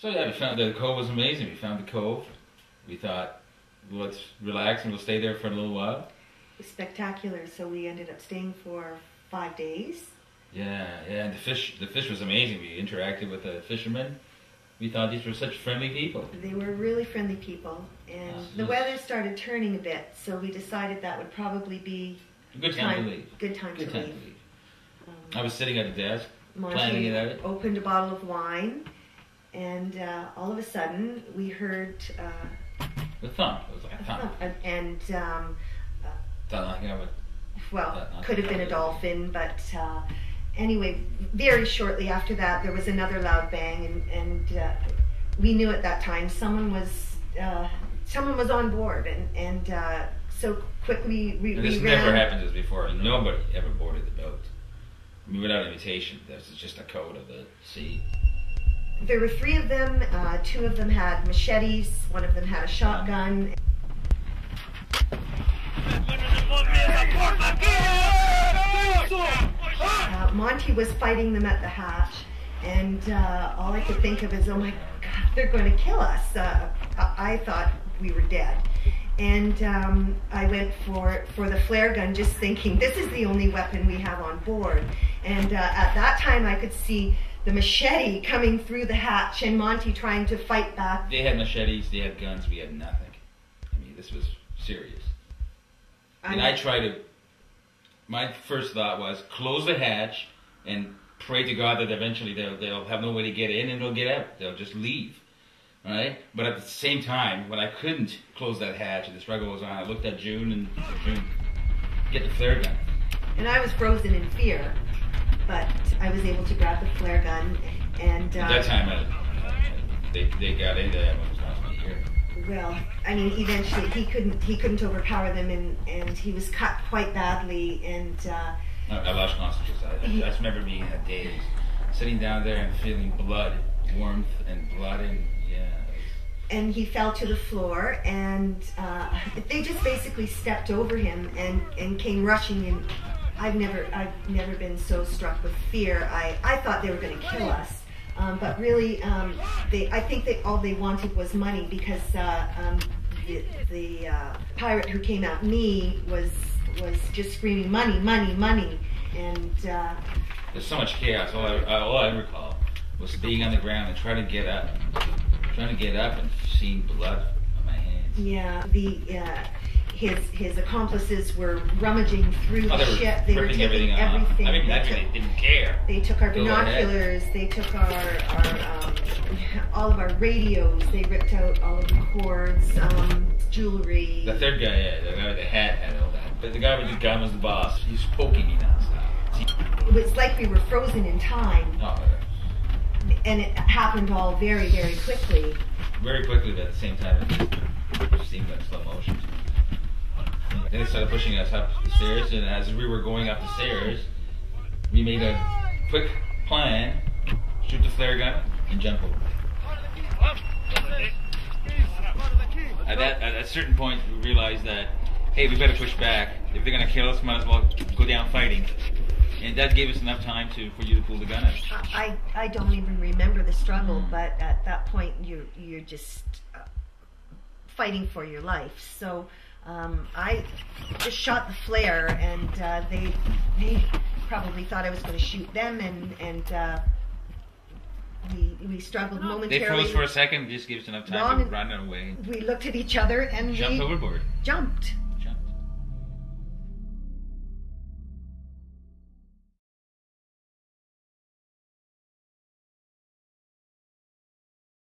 So yeah, we found the cove was amazing. We found the cove. We thought, well, let's relax and we'll stay there for a little while. It was spectacular. So we ended up staying for 5 days. Yeah, and the fish was amazing. We interacted with the fishermen. We thought these were such friendly people. They were really friendly people, and the weather started turning a bit, so we decided that would probably be a good time to leave. Good time to leave. I was sitting at the desk, Monty planning it out. Opened a bottle of wine, and all of a sudden we heard the thump. It was like a thump. And well, could have been a dolphin, but anyway, very shortly after that, there was another loud bang, and we knew at that time someone was on board, and so quickly we this ran. Never happened to us before. Nobody ever boarded the boat. I mean, without invitation. This is just a code of the sea. There were 3 of them. 2 of them had machetes. 1 of them had a shotgun. Monty was fighting them at the hatch, and all I could think of is, oh my God, they're going to kill us. I thought we were dead. And I went for the flare gun, just thinking, this is the only weapon we have on board. And at that time I could see the machete coming through the hatch and Monty trying to fight back. They had machetes, they had guns, we had nothing. I mean, this was serious. And I tried to, my first thought was close the hatch and pray to God that eventually they'll have no way to get in and they'll get out. They'll just leave. Right? But at the same time, when I couldn't close that hatch and the struggle was on, I looked at June and said, June, get the flare gun. And I was frozen in fear, but I was able to grab the flare gun and... at that time, they got into that when it was last year. Well, I mean, eventually he couldn't overpower them, and he was cut quite badly, and... I lost consciousness. I just remember being that day, sitting down there and feeling blood, warmth and blood, and yeah. And he fell to the floor, and they just basically stepped over him and came rushing in. I've never been so struck with fear. I thought they were going to kill us, but really, I think all they wanted was money, because the pirate who came at me was just screaming money, money, money, and there's so much chaos. All I recall was being on the ground and trying to get up and seeing blood on my hands. Yeah, his accomplices were rummaging through the ship. They were taking everything. I mean, they didn't care. They took our binoculars. They took all of our radios. They ripped out all of the cords, jewelry. The third guy, the guy with the hat, had all that. But the guy with the gun was the boss. He was poking me nonstop. It was like we were frozen in time. Oh, and it happened all very, very quickly. Very quickly, but at the same time, it seemed like slow motion. Then they started pushing us up the stairs, and as we were going up the stairs, we made a quick plan, shoot the flare gun, and jump over. At a certain point, we realized that, hey, we better push back. If they're going to kill us, might as well go down fighting. And that gave us enough time for you to pull the gun out. I don't even remember the struggle, but at that point you're just fighting for your life. So I just shot the flare, and they probably thought I was going to shoot them, and we struggled momentarily. They froze for a second, just gave us enough time to run away. We looked at each other and jumped overboard. Jumped.